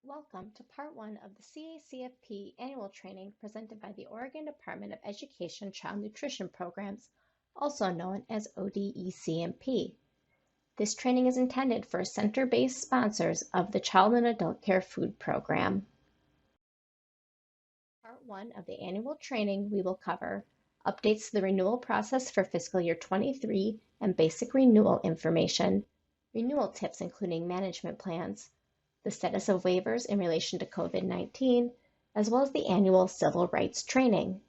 Welcome to Part 1 of the CACFP Annual Training presented by the Oregon Department of Education Child Nutrition Programs, also known as ODECMP. This training is intended for center-based sponsors of the Child and Adult Care Food Program. Part 1 of the annual training, we will cover updates to the renewal process for fiscal year 23 and basic renewal information, renewal tips including management plans, the status of waivers in relation to COVID-19, as well as the annual civil rights training.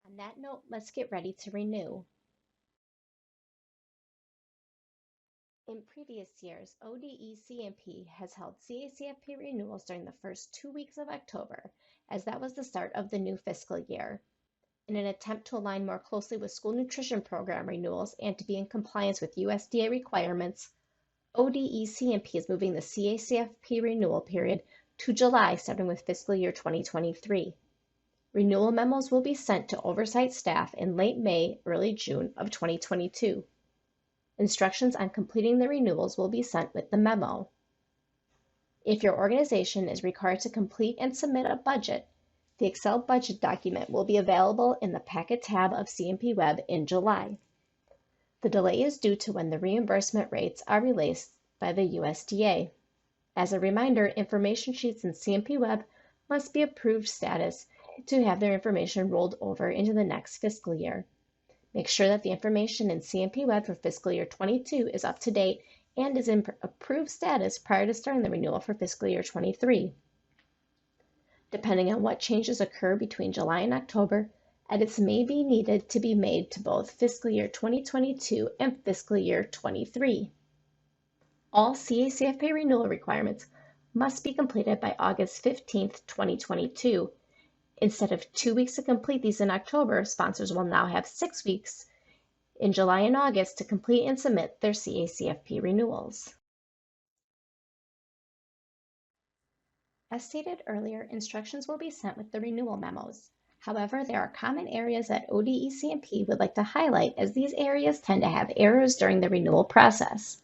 On that note, let's get ready to renew. In previous years, ODECMP has held CACFP renewals during the first 2 weeks of October, as that was the start of the new fiscal year. In an attempt to align more closely with school nutrition program renewals and to be in compliance with USDA requirements, ODECMP is moving the CACFP renewal period to July, starting with fiscal year 2023. Renewal memos will be sent to oversight staff in late May, early June of 2022. Instructions on completing the renewals will be sent with the memo. If your organization is required to complete and submit a budget, the Excel budget document will be available in the Packet tab of CMP Web in July. The delay is due to when the reimbursement rates are released by the USDA. As a reminder, information sheets in CMP Web must be approved status to have their information rolled over into the next fiscal year. Make sure that the information in CMP Web for fiscal year 22 is up to date and is in approved status prior to starting the renewal for fiscal year 23. Depending on what changes occur between July and October, edits may be needed to be made to both fiscal year 2022 and fiscal year 23. All CACFP renewal requirements must be completed by August 15, 2022. Instead of 2 weeks to complete these in October, sponsors will now have 6 weeks in July and August to complete and submit their CACFP renewals. As stated earlier, instructions will be sent with the renewal memos. However, there are common areas that ODECMP would like to highlight, as these areas tend to have errors during the renewal process.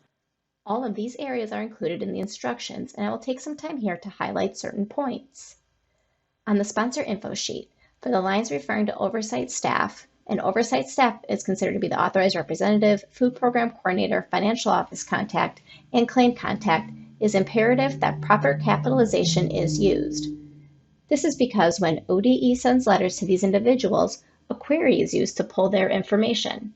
All of these areas are included in the instructions, and I will take some time here to highlight certain points. On the sponsor info sheet, for the lines referring to oversight staff, an oversight staff is considered to be the authorized representative, food program coordinator, financial office contact, and claim contact. It is imperative that proper capitalization is used. This is because when ODE sends letters to these individuals, a query is used to pull their information.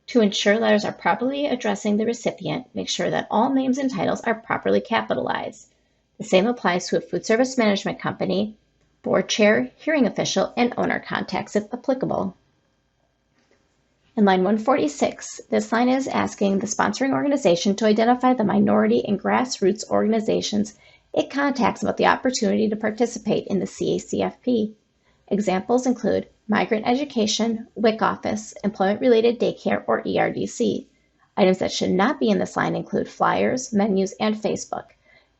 To ensure letters are properly addressing the recipient, make sure that all names and titles are properly capitalized. The same applies to a food service management company, board chair, hearing official, and owner contacts if applicable. In line 146, this line is asking the sponsoring organization to identify the minority and grassroots organizations it contacts about the opportunity to participate in the CACFP. Examples include Migrant Education, WIC Office, Employment-Related Daycare, or ERDC. Items that should not be in this line include flyers, menus, and Facebook.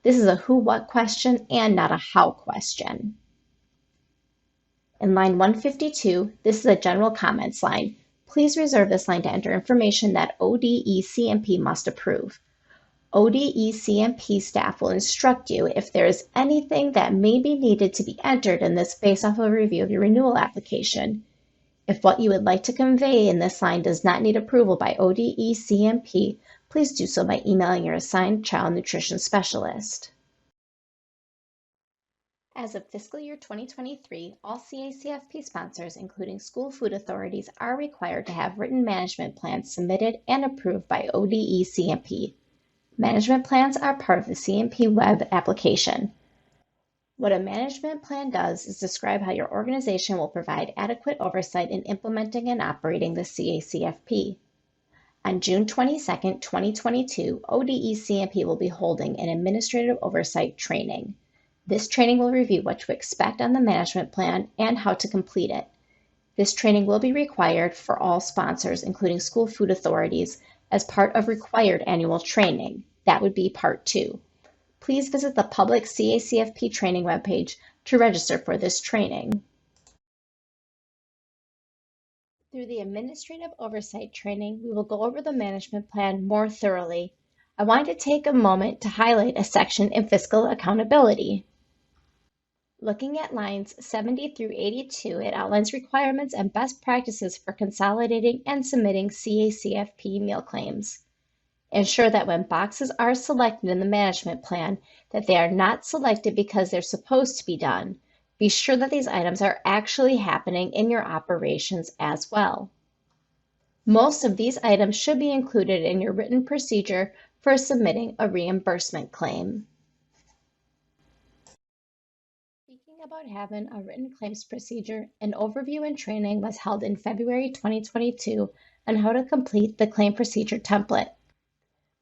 This is a who-what question and not a how question. In line 152, this is a general comments line. Please reserve this line to enter information that ODECMP must approve. ODECMP staff will instruct you if there is anything that may be needed to be entered in this based off of a review of your renewal application. If what you would like to convey in this line does not need approval by ODECMP, please do so by emailing your assigned child nutrition specialist. As of fiscal year 2023, all CACFP sponsors, including school food authorities, are required to have written management plans submitted and approved by ODECMP. Management plans are part of the CMP Web application. What a management plan does is describe how your organization will provide adequate oversight in implementing and operating the CACFP. On June 22, 2022, ODECMP will be holding an administrative oversight training. This training will review what to expect on the management plan and how to complete it. This training will be required for all sponsors, including school food authorities, as part of required annual training. That would be Part 2. Please visit the public CACFP training webpage to register for this training. Through the administrative oversight training, we will go over the management plan more thoroughly. I want to take a moment to highlight a section in fiscal accountability. Looking at lines 70 through 82, it outlines requirements and best practices for consolidating and submitting CACFP meal claims. Ensure that when boxes are selected in the management plan, that they are not selected because they're supposed to be done. Be sure that these items are actually happening in your operations as well. Most of these items should be included in your written procedure for submitting a reimbursement claim. Speaking about having a written claims procedure, an overview and training was held in February 2022 on how to complete the claim procedure template.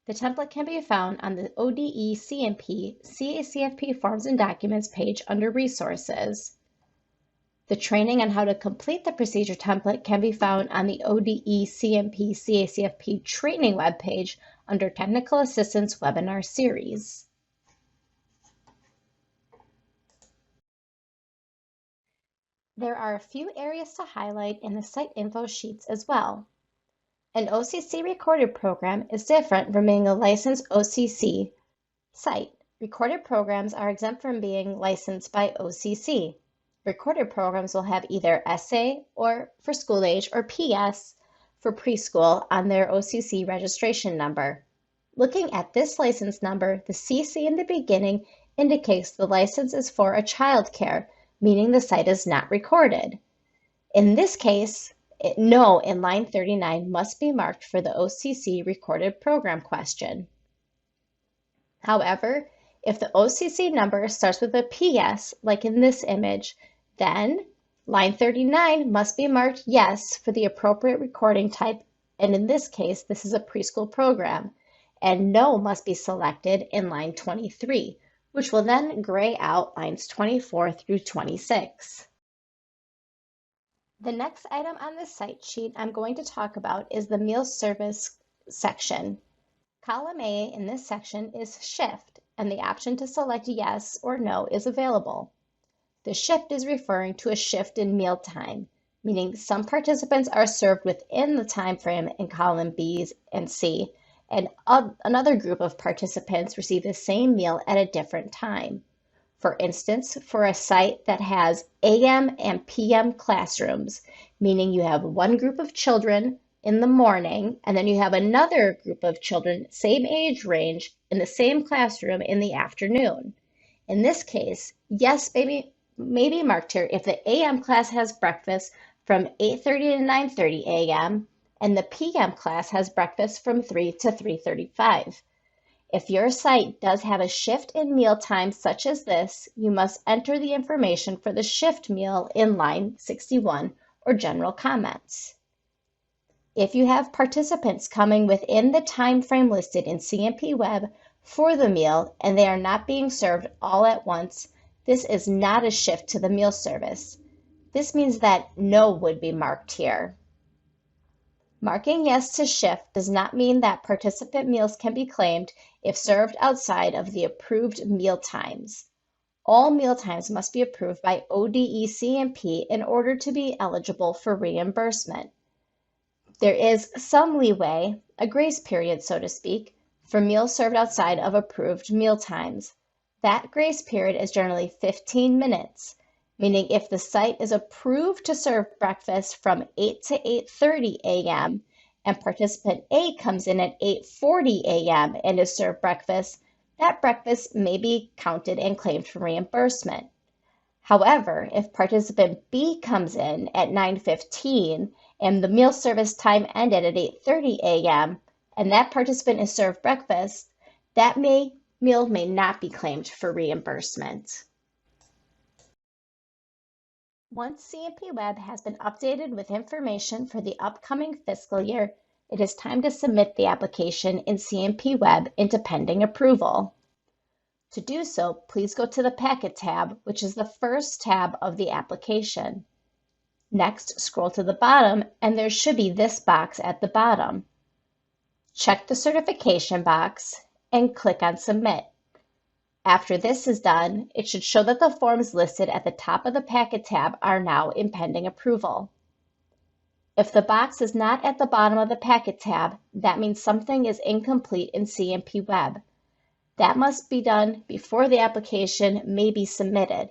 The template can be found on the ODE CMP CACFP Forms and Documents page under Resources. The training on how to complete the procedure template can be found on the ODE CMP CACFP Training webpage under Technical Assistance Webinar Series. There are a few areas to highlight in the site info sheets as well. An OCC recorded program is different from being a licensed OCC site. Recorded programs are exempt from being licensed by OCC. Recorded programs will have either SA or for school age or PS for preschool on their OCC registration number. Looking at this license number, the CC in the beginning indicates the license is for a child care, meaning the site is not recorded. In this case, no in line 39 must be marked for the OCC recorded program question. However, if the OCC number starts with a PS, like in this image, then line 39 must be marked yes for the appropriate recording type, and in this case, this is a preschool program, and no must be selected in line 23, which will then gray out lines 24 through 26. The next item on this site sheet I'm going to talk about is the meal service section. Column A in this section is shift, and the option to select yes or no is available. The shift is referring to a shift in meal time, meaning some participants are served within the time frame in column B and C, and another group of participants receive the same meal at a different time. For instance, for a site that has AM and PM classrooms, meaning you have one group of children in the morning, and then you have another group of children, same age range, in the same classroom in the afternoon. In this case, yes may be marked here if the AM class has breakfast from 8:30 to 9:30 AM, and the PM class has breakfast from 3 to 3:35. If your site does have a shift in meal time such as this, you must enter the information for the shift meal in line 61 or general comments. If you have participants coming within the time frame listed in CMP Web for the meal and they are not being served all at once, this is not a shift to the meal service. This means that no would be marked here. Marking yes to shift does not mean that participant meals can be claimed if served outside of the approved meal times. All meal times must be approved by ODE CMP in order to be eligible for reimbursement. There is some leeway, a grace period so to speak, for meals served outside of approved meal times. That grace period is generally 15 minutes, meaning if the site is approved to serve breakfast from 8 to 8:30 a.m. and participant A comes in at 8:40 a.m. and is served breakfast, that breakfast may be counted and claimed for reimbursement. However, if participant B comes in at 9:15 and the meal service time ended at 8:30 a.m. and that participant is served breakfast, that meal may not be claimed for reimbursement. Once CMP Web has been updated with information for the upcoming fiscal year, it is time to submit the application in CMP Web into pending approval. To do so, please go to the Packet tab, which is the first tab of the application. Next, scroll to the bottom, and there should be this box at the bottom. Check the certification box and click on Submit. After this is done, it should show that the forms listed at the top of the Packet tab are now in pending approval. If the box is not at the bottom of the packet tab, that means something is incomplete in CMP Web. That must be done before the application may be submitted.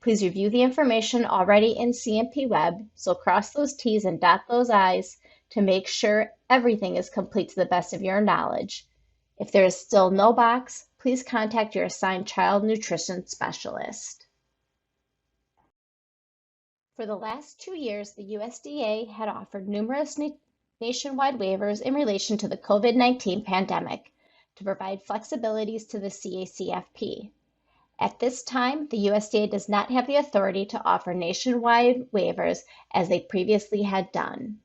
Please review the information already in CMP Web, so cross those T's and dot those I's to make sure everything is complete to the best of your knowledge. If there is still no box, please contact your assigned child nutrition specialist. For the last 2 years, the USDA had offered numerous nationwide waivers in relation to the COVID-19 pandemic to provide flexibilities to the CACFP. At this time, the USDA does not have the authority to offer nationwide waivers as they previously had done.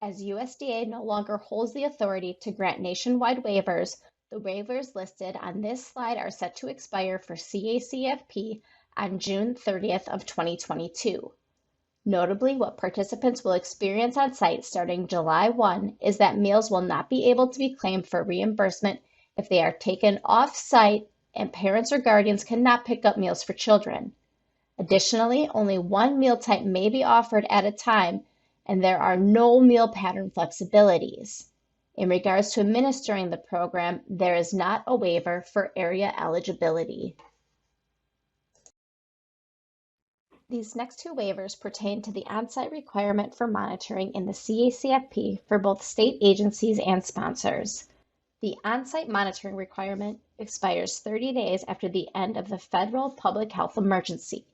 As USDA no longer holds the authority to grant nationwide waivers, the waivers listed on this slide are set to expire for CACFP on June 30th of 2022. Notably, what participants will experience on site starting July 1 is that meals will not be able to be claimed for reimbursement if they are taken off-site and parents or guardians cannot pick up meals for children. Additionally, only one meal type may be offered at a time, and there are no meal pattern flexibilities. In regards to administering the program, there is not a waiver for area eligibility. These next two waivers pertain to the on-site requirement for monitoring in the CACFP for both state agencies and sponsors. The on-site monitoring requirement expires 30 days after the end of the federal public health emergency.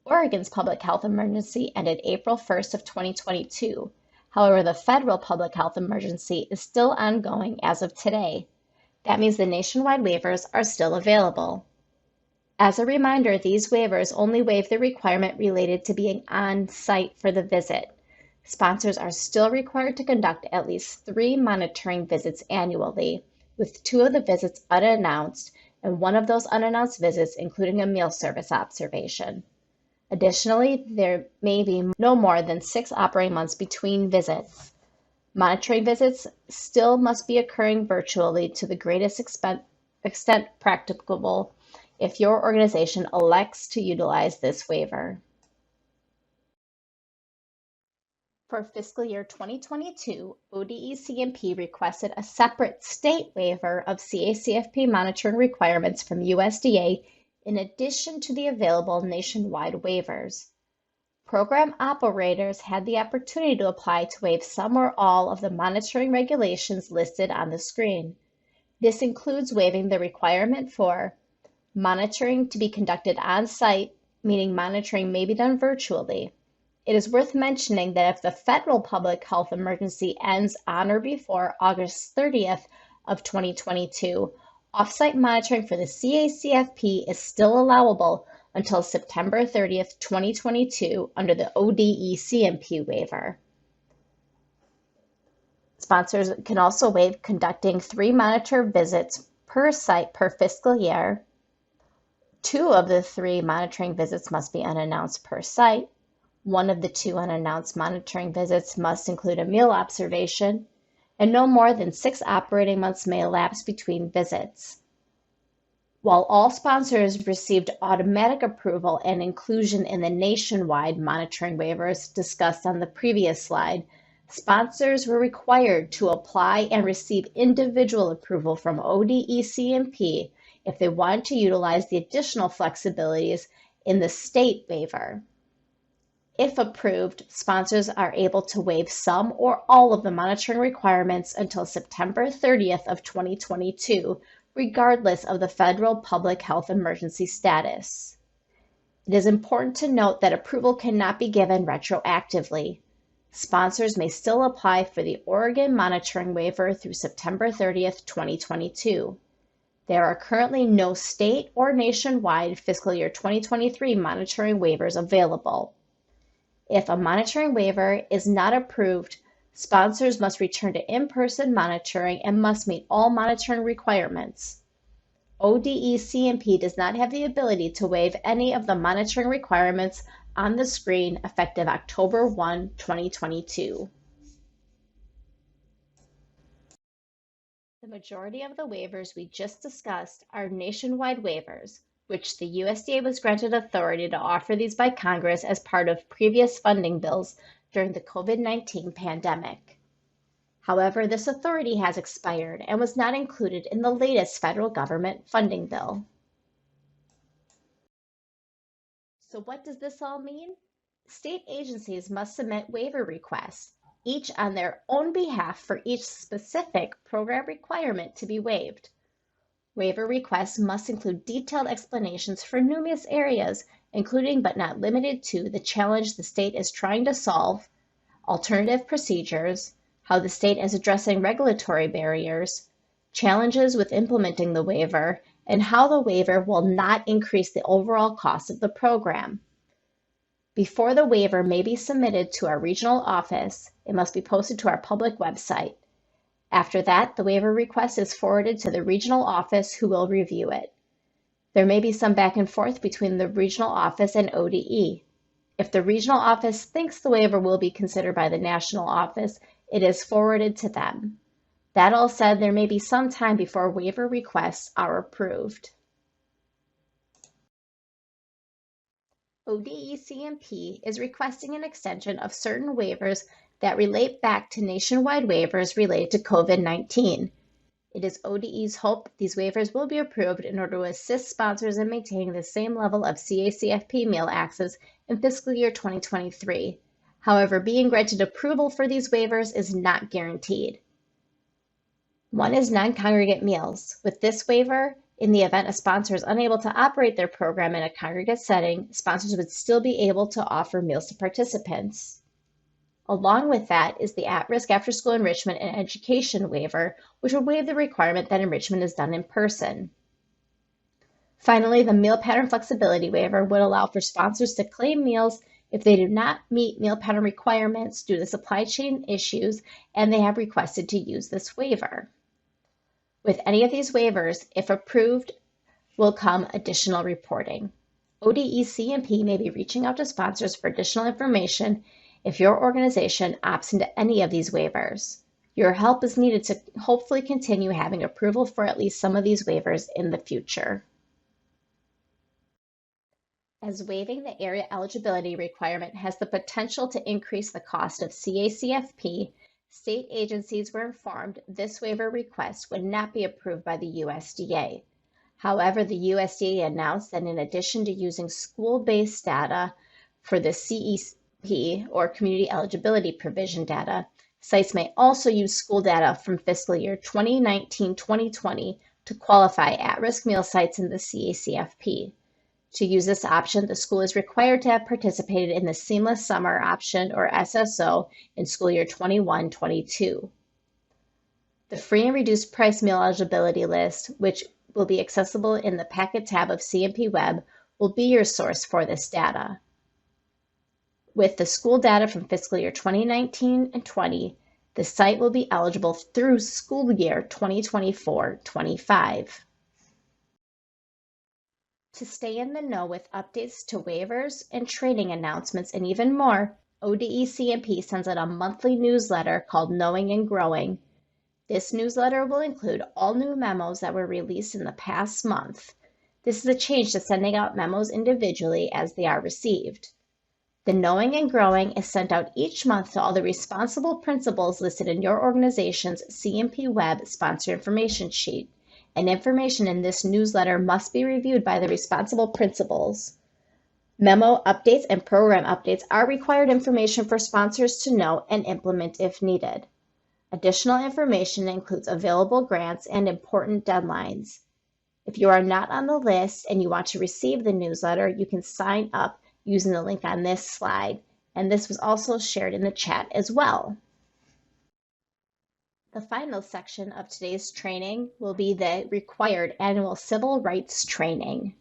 Oregon's public health emergency ended April 1st of 2022. However, the federal public health emergency is still ongoing as of today. That means the nationwide waivers are still available. As a reminder, these waivers only waive the requirement related to being on site for the visit. Sponsors are still required to conduct at least 3 monitoring visits annually, with 2 of the visits unannounced and 1 of those unannounced visits including a meal service observation. Additionally, there may be no more than 6 operating months between visits. Monitoring visits still must be occurring virtually to the greatest extent practicable if your organization elects to utilize this waiver. For fiscal year 2022, ODE-CMP requested a separate state waiver of CACFP monitoring requirements from USDA in addition to the available nationwide waivers. Program operators had the opportunity to apply to waive some or all of the monitoring regulations listed on the screen. This includes waiving the requirement for monitoring to be conducted on-site, meaning monitoring may be done virtually. It is worth mentioning that if the federal public health emergency ends on or before August 30th of 2022, off-site monitoring for the CACFP is still allowable until September 30th, 2022 under the ODE-CMP waiver. Sponsors can also waive conducting 3 monitor visits per site per fiscal year. 2 of the 3 monitoring visits must be unannounced per site. 1 of the 2 unannounced monitoring visits must include a meal observation, and no more than 6 operating months may elapse between visits. While all sponsors received automatic approval and inclusion in the nationwide monitoring waivers discussed on the previous slide, sponsors were required to apply and receive individual approval from ODE-CMP if they wanted to utilize the additional flexibilities in the state waiver. If approved, sponsors are able to waive some or all of the monitoring requirements until September 30th of 2022, regardless of the federal public health emergency status. It is important to note that approval cannot be given retroactively. Sponsors may still apply for the Oregon monitoring waiver through September 30th, 2022. There are currently no state or nationwide fiscal year 2023 monitoring waivers available. If a monitoring waiver is not approved, sponsors must return to in-person monitoring and must meet all monitoring requirements. ODE-CMP does not have the ability to waive any of the monitoring requirements on the screen effective October 1, 2022. The majority of the waivers we just discussed are nationwide waivers, which the USDA was granted authority to offer these by Congress as part of previous funding bills during the COVID-19 pandemic. However, this authority has expired and was not included in the latest federal government funding bill. So what does this all mean? State agencies must submit waiver requests, each on their own behalf for each specific program requirement to be waived. Waiver requests must include detailed explanations for numerous areas, including but not limited to the challenge the state is trying to solve, alternative procedures, how the state is addressing regulatory barriers, challenges with implementing the waiver, and how the waiver will not increase the overall cost of the program. Before the waiver may be submitted to our regional office, it must be posted to our public website. After that, the waiver request is forwarded to the regional office who will review it. There may be some back and forth between the regional office and ODE. If the regional office thinks the waiver will be considered by the national office, it is forwarded to them. That all said, there may be some time before waiver requests are approved. ODE-CMP is requesting an extension of certain waivers that relate back to nationwide waivers related to COVID-19. It is ODE's hope these waivers will be approved in order to assist sponsors in maintaining the same level of CACFP meal access in fiscal year 2023. However, being granted approval for these waivers is not guaranteed. One is non-congregate meals. With this waiver, in the event a sponsor is unable to operate their program in a congregate setting, sponsors would still be able to offer meals to participants. Along with that is the at-risk after-school enrichment and education waiver, which would waive the requirement that enrichment is done in person. Finally, the meal pattern flexibility waiver would allow for sponsors to claim meals if they do not meet meal pattern requirements due to supply chain issues and they have requested to use this waiver. With any of these waivers, if approved, will come additional reporting. ODE-CMP may be reaching out to sponsors for additional information if your organization opts into any of these waivers. Your help is needed to hopefully continue having approval for at least some of these waivers in the future. As waiving the area eligibility requirement has the potential to increase the cost of CACFP, state agencies were informed this waiver request would not be approved by the USDA. However, the USDA announced that in addition to using school-based data for the CEP or Community Eligibility Provision data, sites may also use school data from fiscal year 2019-2020 to qualify at-risk meal sites in the CACFP. To use this option, the school is required to have participated in the Seamless Summer Option or SSO in school year 21-22. The free and reduced price meal eligibility list, which will be accessible in the Packet tab of CMP Web, will be your source for this data. With the school data from fiscal year 2019 and 20, the site will be eligible through school year 2024-25. To stay in the know with updates to waivers and training announcements and even more, ODE-CMP sends out a monthly newsletter called Knowing and Growing. This newsletter will include all new memos that were released in the past month. This is a change to sending out memos individually as they are received. The Knowing and Growing is sent out each month to all the responsible principals listed in your organization's CMP Web sponsor information sheet, and information in this newsletter must be reviewed by the responsible principals. Memo updates and program updates are required information for sponsors to know and implement if needed. Additional information includes available grants and important deadlines. If you are not on the list and you want to receive the newsletter, you can sign up using the link on this slide, and this was also shared in the chat as well. The final section of today's training will be the required annual civil rights training.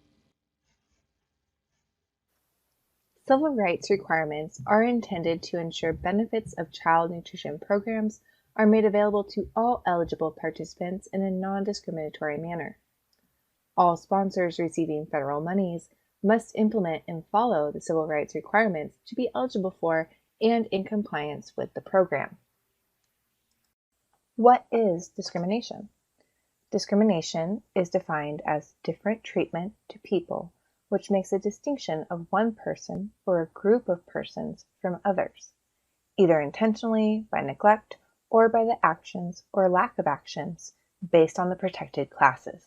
Civil rights requirements are intended to ensure benefits of child nutrition programs are made available to all eligible participants in a non-discriminatory manner. All sponsors receiving federal monies must implement and follow the civil rights requirements to be eligible for and in compliance with the program. What is discrimination? Discrimination is defined as different treatment to people, which makes a distinction of one person or a group of persons from others, either intentionally, by neglect, or by the actions or lack of actions based on the protected classes.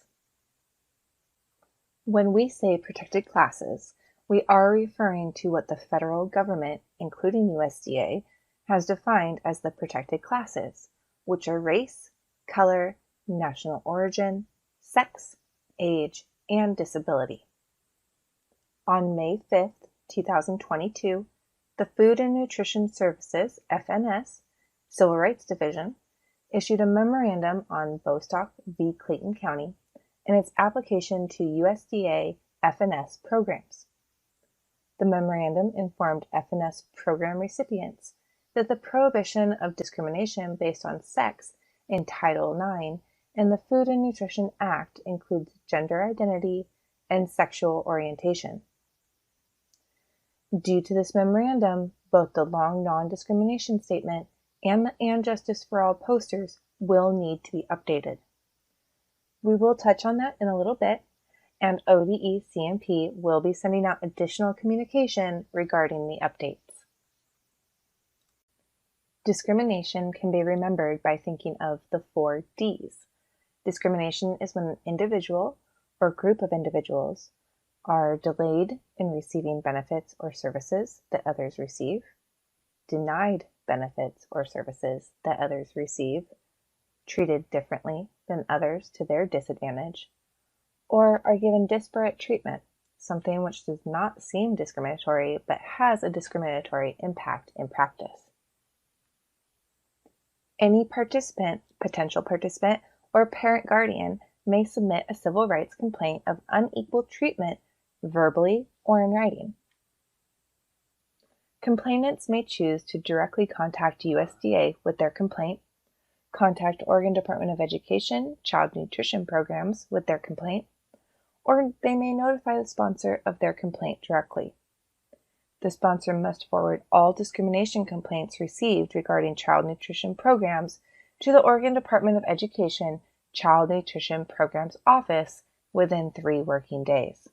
When we say protected classes, we are referring to what the federal government, including USDA, has defined as the protected classes, which are race, color, national origin, sex, age, and disability. On May 5, 2022, the Food and Nutrition Services, FNS, Civil Rights Division, issued a memorandum on Bostock v. Clayton County and its application to USDA FNS programs. The memorandum informed FNS program recipients that the prohibition of discrimination based on sex in Title IX and the Food and Nutrition Act includes gender identity and sexual orientation. Due to this memorandum, both the long non-discrimination statement and the "And Justice for All" posters will need to be updated. We will touch on that in a little bit, and ODE-CMP will be sending out additional communication regarding the updates. Discrimination can be remembered by thinking of the 4 Ds. Discrimination is when an individual or group of individuals are delayed in receiving benefits or services that others receive, denied benefits or services that others receive, treated differently than others to their disadvantage, or are given disparate treatment, something which does not seem discriminatory but has a discriminatory impact in practice. Any participant, potential participant, or parent guardian may submit a civil rights complaint of unequal treatment verbally or in writing. Complainants may choose to directly contact USDA with their complaint, contact Oregon Department of Education Child Nutrition Programs with their complaint, or they may notify the sponsor of their complaint directly. The sponsor must forward all discrimination complaints received regarding child nutrition programs to the Oregon Department of Education Child Nutrition Programs Office within 3 working days.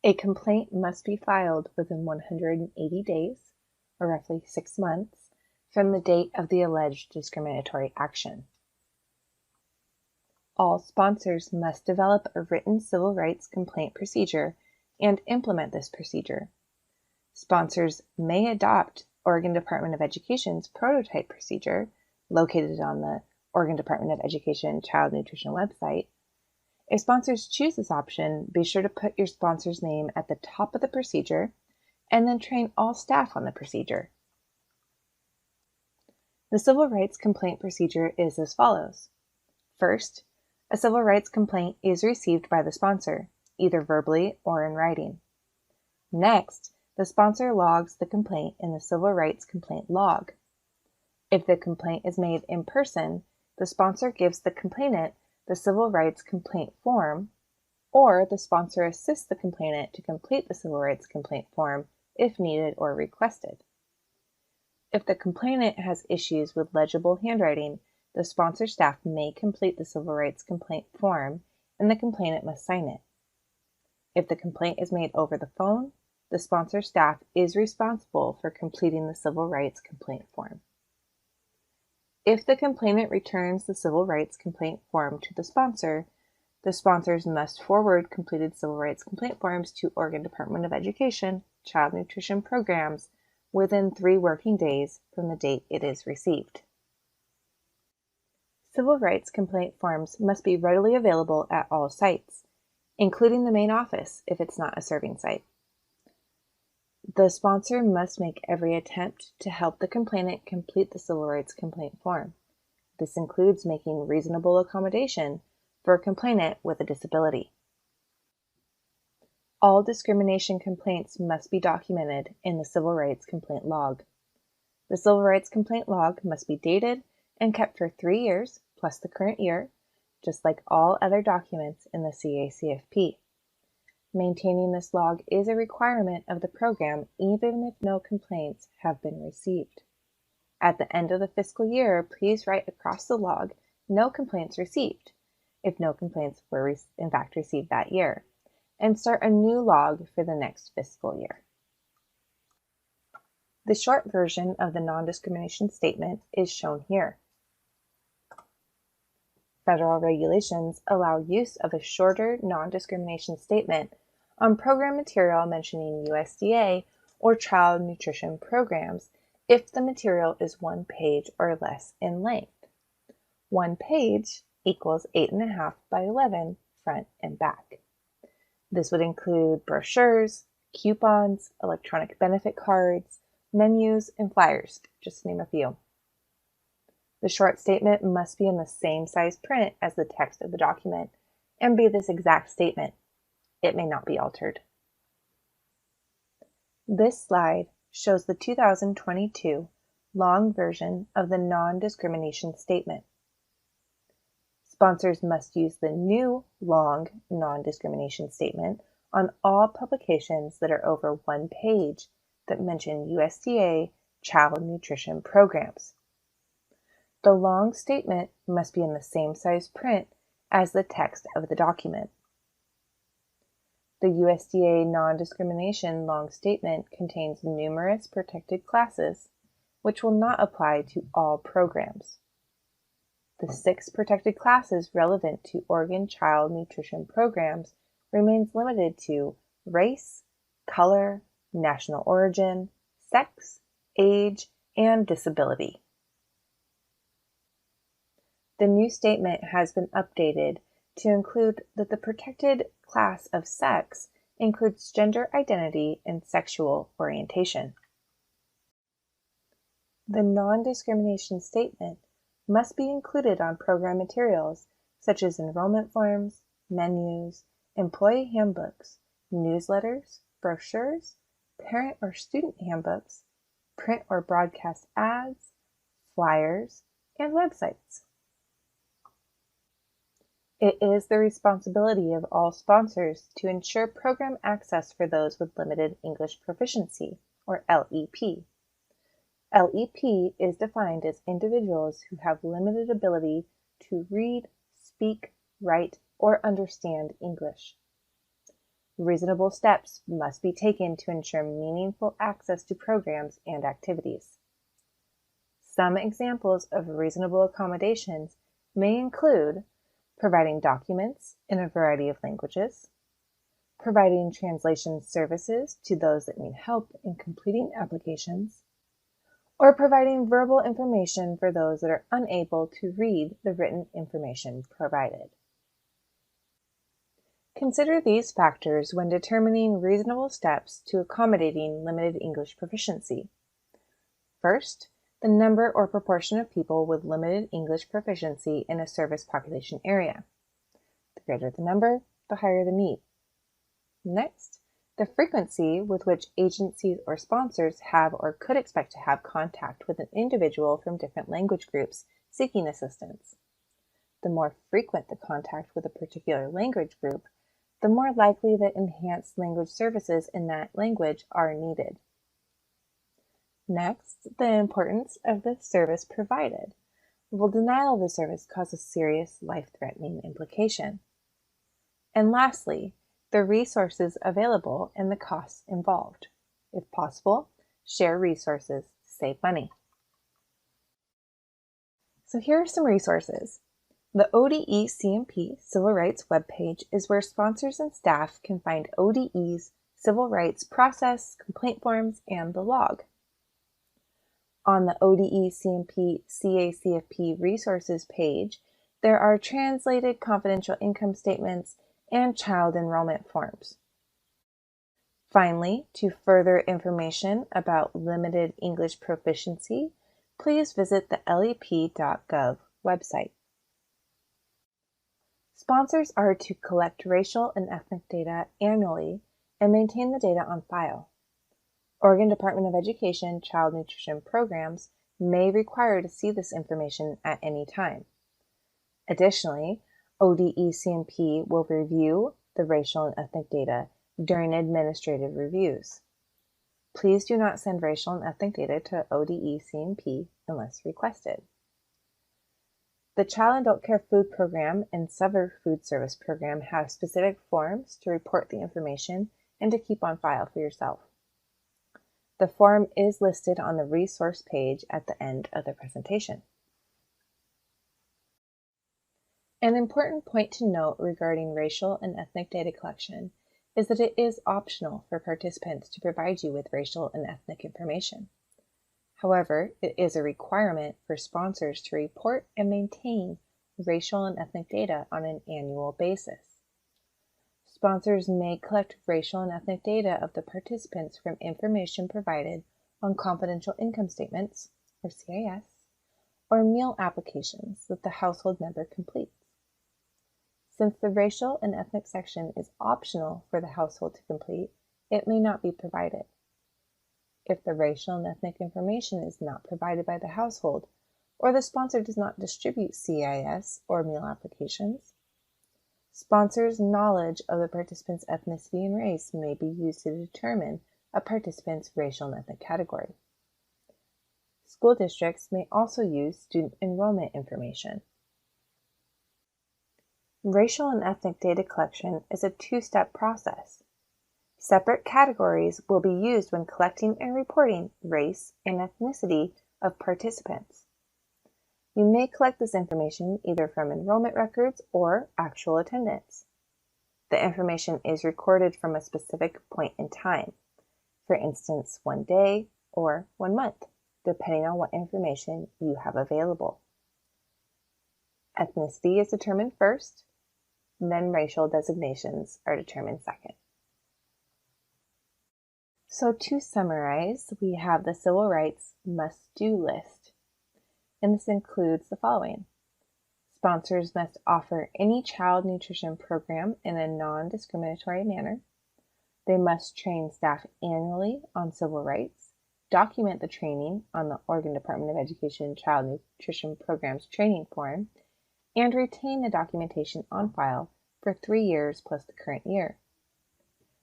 A complaint must be filed within 180 days, or roughly 6 months, from the date of the alleged discriminatory action. All sponsors must develop a written civil rights complaint procedure and implement this procedure. Sponsors may adopt Oregon Department of Education's prototype procedure, located on the Oregon Department of Education Child Nutrition website. If sponsors choose this option, be sure to put your sponsor's name at the top of the procedure and then train all staff on the procedure. The civil rights complaint procedure is as follows. First, a civil rights complaint is received by the sponsor, either verbally or in writing. Next, the sponsor logs the complaint in the civil rights complaint log. If the complaint is made in person, the sponsor gives the complainant the civil rights complaint form, or the sponsor assists the complainant to complete the civil rights complaint form if needed or requested. If the complainant has issues with legible handwriting, the sponsor staff may complete the civil rights complaint form and the complainant must sign it. If the complaint is made over the phone, the sponsor staff is responsible for completing the civil rights complaint form. If the complainant returns the civil rights complaint form to the sponsors must forward completed civil rights complaint forms to Oregon Department of Education Child Nutrition Programs within 3 working days from the date it is received. Civil rights complaint forms must be readily available at all sites, including the main office if it's not a serving site. The sponsor must make every attempt to help the complainant complete the civil rights complaint form. This includes making reasonable accommodation for a complainant with a disability. All discrimination complaints must be documented in the civil rights complaint log. The civil rights complaint log must be dated and kept for 3 years plus the current year, just like all other documents in the CACFP. Maintaining this log is a requirement of the program even if no complaints have been received. At the end of the fiscal year, please write across the log no complaints received, if no complaints were in fact received that year, and start a new log for the next fiscal year. The short version of the non-discrimination statement is shown here. Federal regulations allow use of a shorter non-discrimination statement on program material mentioning USDA or child nutrition programs if the material is 1 page or less in length. 1 page equals 8.5 by 11 front and back. This would include brochures, coupons, electronic benefit cards, menus, and flyers, just to name a few. The short statement must be in the same size print as the text of the document and be this exact statement. It may not be altered. This slide shows the 2022 long version of the non-discrimination statement. Sponsors must use the new long non-discrimination statement on all publications that are over 1 page that mention USDA child nutrition programs. The long statement must be in the same size print as the text of the document. The USDA non-discrimination long statement contains numerous protected classes, which will not apply to all programs. The 6 protected classes relevant to Oregon child nutrition programs remains limited to race, color, national origin, sex, age, and disability. The new statement has been updated to include that the protected class of sex includes gender identity and sexual orientation. The non-discrimination statement must be included on program materials such as enrollment forms, menus, employee handbooks, newsletters, brochures, parent or student handbooks, print or broadcast ads, flyers, and websites. It is the responsibility of all sponsors to ensure program access for those with limited English proficiency, or LEP. LEP is defined as individuals who have limited ability to read, speak, write, or understand English. Reasonable steps must be taken to ensure meaningful access to programs and activities. Some examples of reasonable accommodations may include providing documents in a variety of languages, providing translation services to those that need help in completing applications, or providing verbal information for those that are unable to read the written information provided. Consider these factors when determining reasonable steps to accommodating limited English proficiency. First, the number or proportion of people with limited English proficiency in a service population area. The greater the number, the higher the need. Next, the frequency with which agencies or sponsors have or could expect to have contact with an individual from different language groups seeking assistance. The more frequent the contact with a particular language group, the more likely that enhanced language services in that language are needed. Next, the importance of the service provided. Will denial of the service cause a serious life-threatening implication? And lastly, the resources available and the costs involved. If possible, share resources to save money. So here are some resources. The ODE CMP Civil Rights webpage is where sponsors and staff can find ODE's civil rights process, complaint forms, and the log. On the ODE CMP CACFP resources page, there are translated confidential income statements and child enrollment forms. Finally, to further information about limited English proficiency, please visit the LEP.gov website. Sponsors are to collect racial and ethnic data annually and maintain the data on file. Oregon Department of Education child nutrition programs may require to see this information at any time. Additionally, ODE-CMP will review the racial and ethnic data during administrative reviews. Please do not send racial and ethnic data to ODE-CMP unless requested. The Child and Adult Care Food Program and Summer Food Service Program have specific forms to report the information and to keep on file for yourself. The form is listed on the resource page at the end of the presentation. An important point to note regarding racial and ethnic data collection is that it is optional for participants to provide you with racial and ethnic information. However, it is a requirement for sponsors to report and maintain racial and ethnic data on an annual basis. Sponsors may collect racial and ethnic data of the participants from information provided on confidential income statements, or CIS, or meal applications that the household member completes. Since the racial and ethnic section is optional for the household to complete, it may not be provided. If the racial and ethnic information is not provided by the household, or the sponsor does not distribute CIS or meal applications, sponsors' knowledge of the participant's ethnicity and race may be used to determine a participant's racial and ethnic category. School districts may also use student enrollment information. Racial and ethnic data collection is a two-step process. Separate categories will be used when collecting and reporting race and ethnicity of participants. You may collect this information either from enrollment records or actual attendance. The information is recorded from a specific point in time, for instance, 1 day or 1 month, depending on what information you have available. Ethnicity is determined first, then racial designations are determined second. So to summarize, we have the Civil Rights Must-Do list, and this includes the following. Sponsors must offer any child nutrition program in a non-discriminatory manner. They must train staff annually on civil rights, document the training on the Oregon Department of Education Child Nutrition Programs Training Form, and retain the documentation on file for 3 years plus the current year.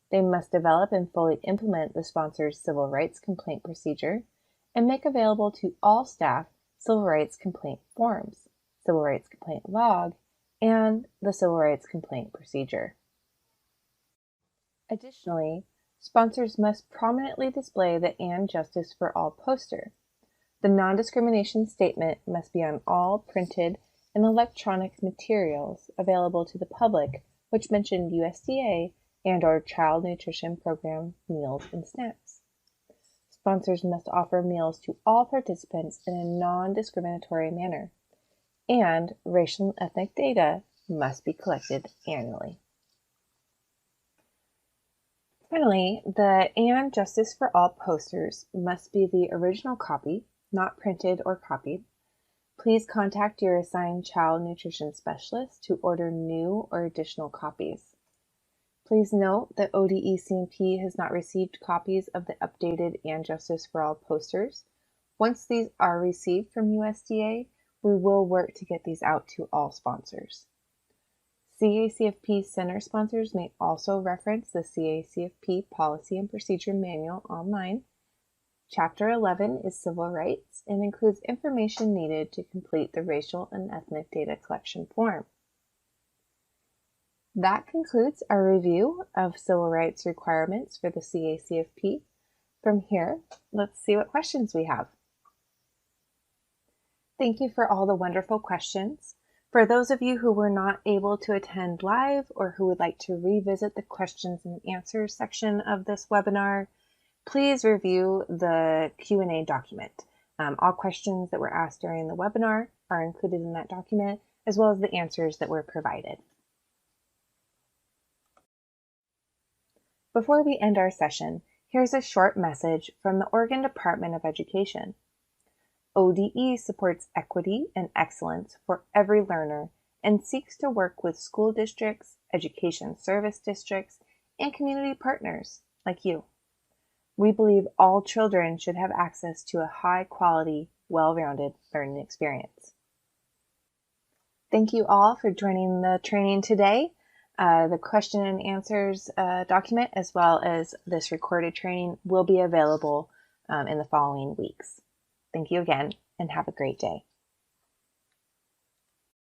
They must develop and fully implement the sponsor's civil rights complaint procedure and make available to all staff civil rights complaint forms, civil rights complaint log, and the civil rights complaint procedure. Additionally, sponsors must prominently display the And Justice for All poster. The non-discrimination statement must be on all printed and electronic materials available to the public which mention USDA and or Child Nutrition Program meals and snacks. Sponsors must offer meals to all participants in a non-discriminatory manner, and racial and ethnic data must be collected annually. Finally, the And Justice for All posters must be the original copy, not printed or copied. Please contact your assigned child nutrition specialist to order new or additional copies. Please note that ODE-CMP has not received copies of the updated And Justice for All posters. Once these are received from USDA, we will work to get these out to all sponsors. CACFP Center sponsors may also reference the CACFP Policy and Procedure Manual online. Chapter 11 is Civil Rights and includes information needed to complete the racial and ethnic data collection form. That concludes our review of civil rights requirements for the CACFP. From here, let's see what questions we have. Thank you for all the wonderful questions. For those of you who were not able to attend live or who would like to revisit the questions and answers section of this webinar, please review the Q&A document. All questions that were asked during the webinar are included in that document, as well as the answers that were provided. Before we end our session, here's a short message from the Oregon Department of Education. ODE supports equity and excellence for every learner and seeks to work with school districts, education service districts, and community partners like you. We believe all children should have access to a high-quality, well-rounded learning experience. Thank you all for joining the training today. The question and answers document, as well as this recorded training, will be available in the following weeks. Thank you again, and have a great day.